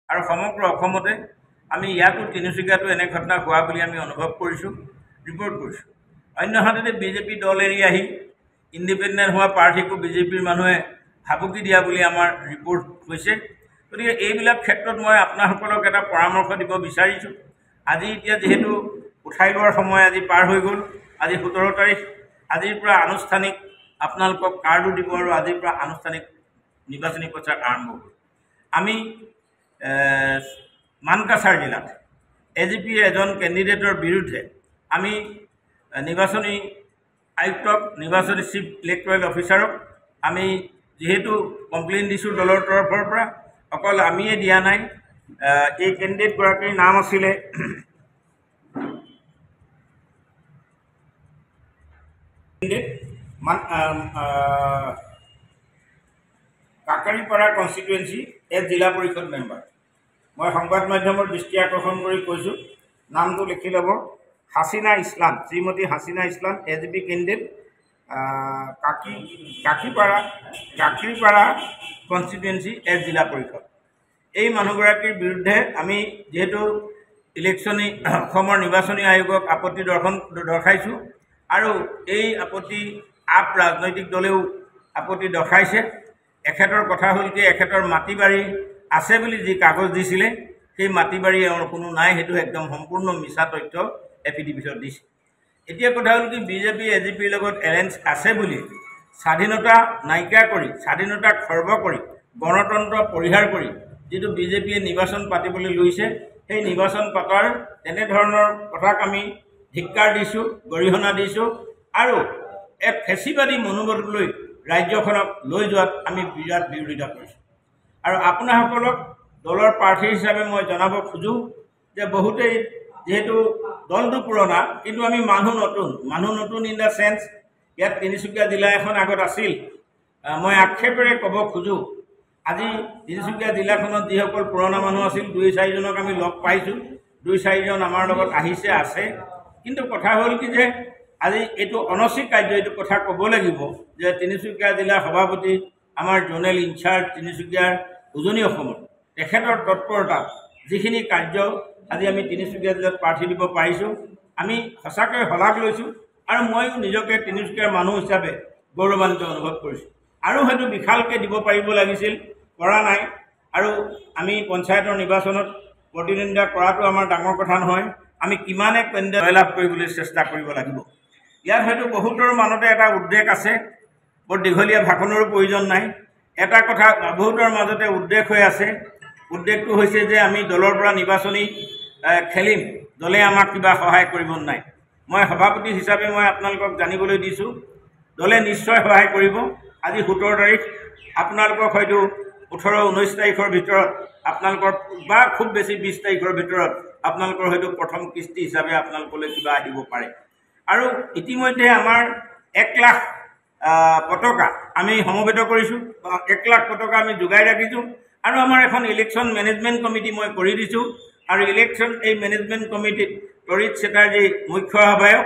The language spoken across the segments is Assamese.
আৰু সমগ্ৰ অসমতে আমি ইয়াতো তিনিচুকীয়াতো এনে ঘটনা হোৱা বুলি আমি অনুভৱ কৰিছোঁ, ৰিপৰ্ট কৰিছোঁ। অন্যহাতে বিজেপি দল এৰি আহি ইণ্ডিপেণ্ডেণ্ট হোৱা প্ৰাৰ্থীকো বিজেপিৰ মানুহে ভাবুকি দিয়া বুলি আমাৰ ৰিপৰ্ট হৈছে। গতিকে এইবিলাক ক্ষেত্ৰত মই আপোনাসকলক এটা পৰামৰ্শ দিব বিচাৰিছোঁ। আজি এতিয়া যিহেতু উঠাই লোৱাৰ সময় আজি পাৰ হৈ গ'ল, আজি 17 তাৰিখ, আজিৰ পৰা আনুষ্ঠানিক আপোনালোকক কাৰ্ডো দিব আৰু আজিৰ পৰা আনুষ্ঠানিক নিৰ্বাচনী প্ৰচাৰ আৰম্ভ হ'ল। আমি মানকাছাৰ জিলাত AGPৰ এজন কেণ্ডিডেটৰ বিৰুদ্ধে আমি নিৰ্বাচনী আয়ুক্তক, নিৰ্বাচনী চিফ ইলেক্টৰেল অফিচাৰক আমি যিহেতু কমপ্লেইন দিছোঁ দলৰ তৰফৰ পৰা, অকল আমিয়ে দিয়া নাই, এই কেণ্ডিডেটগৰাকীৰ নাম আছিলে কাকাৰীপাৰা কনষ্টিটুৱেঞ্চি জিলা পৰিষদ মেম্বাৰ। মই সংবাদ মাধ্যমৰ দৃষ্টি আকৰ্ষণ কৰি কৈছোঁ, নামটো লিখি ল'ব, Hasina Islam, Shrimati Hasina Islam, AGP candidate, Kakipara constituency zila parishad. এই মানুহগৰাকীৰ বিৰুদ্ধে আমি যিহেতু অসমৰ নিৰ্বাচনী আয়োগক আপত্তি দৰ্শাইছোঁ আৰু এই আপত্তি ৰাজনৈতিক দলেও আপত্তি দৰ্শাইছে। এখেতৰ কথা হ'ল কি, এখেতৰ মাটি বাৰী আছে বুলি যি কাগজ দিছিলে সেই মাটি বাৰী কোনো নাই, সেইটো একদম সম্পূৰ্ণ মিছা তথ্য এফিডেভিটত দিছে। এতিয়া কথা হ'ল কি, বিজেপি AGPৰ লগত এলায়েন্স আছে বুলি স্বাধীনতা নাইকিয়া কৰি, স্বাধীনতা খৰ্ব কৰি, গণতন্ত্ৰ পৰিহাৰ কৰি যিটো বিজেপিয়ে নিৰ্বাচন পাতিবলৈ লৈছে, সেই নিৰ্বাচন পতাৰ তেনেধৰণৰ কথাক আমি ধিক্কাৰ দিছোঁ, গৰিহণা দিছোঁ আৰু এক ফেচিবাদী মনোভাৱ লৈ ৰাজ্যখনক লৈ যোৱাত আমি বিৰাট বিৰোধিতা কৰিছোঁ। আৰু আপোনাসকলক দলৰ প্ৰাৰ্থী হিচাপে মই জনাব খোজোঁ যে বহুতেই যিহেতু দলটো পুৰণা, কিন্তু আমি মানুহ নতুন ইন দ্য চেন্স, ইয়াত তিনিচুকীয়া জিলা এখন আগত আছিল। মই আক্ষেপেৰে ক'ব খোজোঁ, আজি তিনিচুকীয়া জিলাখনত যিসকল পুৰণা মানুহ আছিল 2-4জনক আমি লগ পাইছোঁ, 2-4জন আমাৰ লগত আহিছে, আছে। কিন্তু কথা হ'ল কি যে আজি এইটো অনস্বীকাৰ্য, এইটো কথা ক'ব লাগিব যে তিনিচুকীয়া জিলাৰ সভাপতি, আমাৰ জোনেল ইনচাৰ্জ তিনিচুকীয়াৰ উজনি অসমত, তেখেতৰ তৎপৰতাত যিখিনি কাৰ্য আজি আমি তিনিচুকীয়া জিলাত প্ৰাৰ্থী দিব পাৰিছোঁ, আমি সঁচাকৈ শলাগ লৈছোঁ আৰু ময়ো নিজকে তিনিচুকীয়াৰ মানুহ হিচাপে গৌৰৱান্বিত অনুভৱ কৰিছোঁ। আৰু হয়তো বিশালকৈ দিব পাৰিব লাগিছিল, কৰা নাই। আৰু আমি পঞ্চায়তৰ নিৰ্বাচনত প্ৰতিদ্বন্দ্বিতা কৰাটো আমাৰ ডাঙৰ কথা নহয়, আমি কিমানে কেন্দ্ৰ জয়লাভ কৰিবলৈ চেষ্টা কৰিব লাগিব। ইয়াত হয়তো বহুতৰ মনতে এটা উদ্বেগ আছে, বৰ দীঘলীয়া ভাষণৰো প্ৰয়োজন নাই। এটা কথা বহুতৰ মাজতে উদ্বেগ হৈ আছে, উদ্বেগটো হৈছে যে আমি দলৰ পৰা নিৰ্বাচনী খেলিম, দলে আমাক কিবা সহায় কৰিব নাই। মই সভাপতি হিচাপে মই আপোনালোকক জানিবলৈ দিছোঁ, দলে নিশ্চয় সহায় কৰিব। আজি 17 তাৰিখ, আপোনালোকক হয়তো 18-19 তাৰিখৰ ভিতৰত আপোনালোকৰ বা খুব বেছি 20 তাৰিখৰ ভিতৰত আপোনালোকৰ হয়তো প্ৰথম কিস্তি হিচাপে আপোনালোকলৈ কিবা আহিব পাৰে। আৰু ইতিমধ্যে আমাৰ 1 লাখ পতাকা আমি সমবেত কৰিছোঁ, 1 লাখ পতাকা আমি যোগাই ৰাখিছোঁ। আৰু আমাৰ এখন ইলেকশ্যন মেনেজমেণ্ট কমিটি মই কৰি দিছোঁ। আৰু এই মেনেজমেণ্ট কমিটিত তৰিৎ চেটাৰ্জী মুখ্য আহ্বায়ক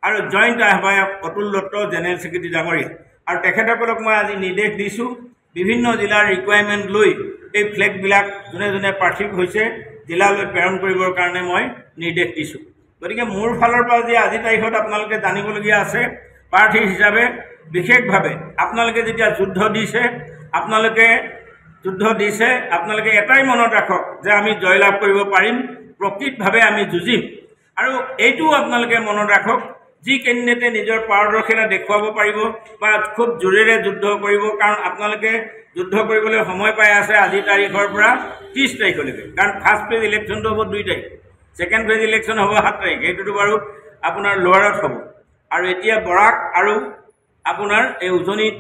আৰু জইণ্ট আহ্বায়ক অতুল দত্ত জেনেৰেল ছেক্ৰেটাৰী ডাঙৰীয়া। আৰু তেখেতসকলক মই আজি নিৰ্দেশ দিছোঁ, বিভিন্ন জিলাৰ ৰিকুৱাৰমেণ্ট লৈ এই ফ্লেগবিলাক যোনে যোনে প্ৰাৰ্থী হৈছে জিলালৈ প্ৰেৰণ কৰিবৰ কাৰণে মই নিৰ্দেশ দিছোঁ। গতিকে মোৰ ফালৰ পৰা যে আজি তাৰিখত আপোনালোকে জানিবলগীয়া আছে, প্ৰাৰ্থী হিচাপে বিশেষভাৱে আপোনালোকে যেতিয়া যুদ্ধ দিছে, আপোনালোকে এটাই মনত ৰাখক যে আমি জয়লাভ কৰিব পাৰিম, প্ৰকৃতভাৱে আমি যুঁজিম। আৰু এইটোও আপোনালোকে মনত ৰাখক, যি কেণ্ডিডেটে নিজৰ পাৰদৰ্শিতা দেখুৱাব পাৰিব বা খুব জোৰেৰে যুদ্ধ কৰিব, কাৰণ আপোনালোকে যুদ্ধ কৰিবলৈ সময় পাই আছে আজিৰ তাৰিখৰ পৰা 30 তাৰিখলৈকে। কাৰণ ফাৰ্ষ্ট ফেজ ইলেকশ্যনটো হ'ব 2 তাৰিখ, ছেকেণ্ড ফেজ ইলেকশ্যন হ'ব 7 তাৰিখ, এইটোতো বাৰু আপোনাৰ লোৱাৰত হ'ব। আৰু এতিয়া বৰাক আৰু আপোনাৰ এই উজনিত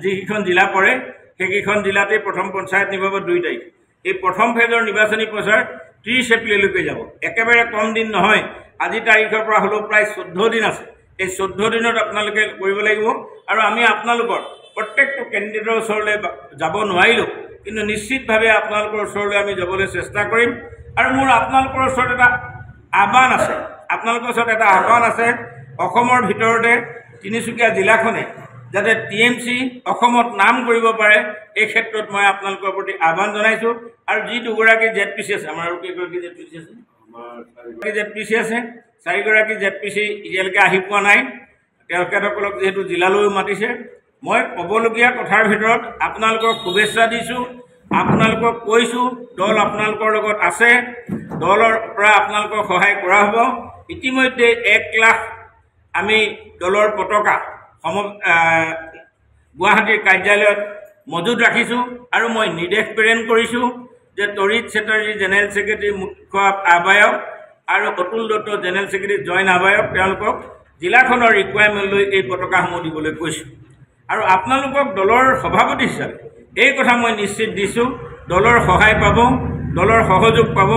যিকেইখন জিলা পৰে সেইকেইখন জিলাতে প্ৰথম পঞ্চায়ত নিৰ্বাচন 2 তাৰিখ। এই প্ৰথম ফেজৰ নিৰ্বাচনী প্ৰচাৰ 30 এপ্ৰিললৈকে যাব, একেবাৰে কম দিন নহয়। আজি তাৰিখৰ পৰা হ'লেও প্ৰায় 14 দিন আছে। এই 14 দিনত আপোনালোকে কৰিব লাগিব। আৰু আমি আপোনালোকৰ প্ৰত্যেকটো কেণ্ডিডেটৰ ওচৰলৈ যাব নোৱাৰিলোঁ, কিন্তু নিশ্চিতভাৱে আপোনালোকৰ ওচৰলৈ আমি যাবলৈ চেষ্টা কৰিম। আৰু মোৰ আপোনালোকৰ ওচৰত এটা আহ্বান আছে, অসমৰ ভিতৰতে তিনিচুকীয়া জিলাখনে যাতে TMC অসমত নাম কৰিব পাৰে এই ক্ষেত্ৰত মই আপোনালোকৰ প্ৰতি আহ্বান জনাইছোঁ। আৰু যি দুগৰাকী ZPC আছে, আমাৰ আৰু কেইগৰাকী ZPC আছে, ZPC আছে, 4গৰাকী ZPC এতিয়ালৈকে আহি পোৱা নাই। তেখেতসকলক যিহেতু জিলালৈও মাতিছে, মই ক'বলগীয়া কথাৰ ভিতৰত আপোনালোকক শুভেচ্ছা দিছোঁ, আপোনালোকক কৈছোঁ দল আপোনালোকৰ লগত আছে, দলৰ পৰা আপোনালোকক সহায় কৰা হ'ব। ইতিমধ্যে 1 লাখ আমি দলৰ পতাকা গুৱাহাটীৰ কাৰ্যালয়ত মজুত ৰাখিছোঁ আৰু মই নিৰ্দেশ প্ৰেৰণ কৰিছোঁ যে তৰিৎ চেটাৰ্জী জেনেৰেল ছেক্ৰেটাৰী মুখ্য আহ্বায়ক আৰু Atul Dutta general secretary joint আহ্বায়ক তেওঁলোকক জিলাখনৰ ৰিকুৱাৰমেণ্ট লৈ এই পতাকাসমূহ দিবলৈ কৈছোঁ। আৰু আপোনালোকক দলৰ সভাপতি হিচাপে এই কথা মই নিশ্চিত দিছোঁ, দলৰ সহায় পাব, দলৰ সহযোগ পাব।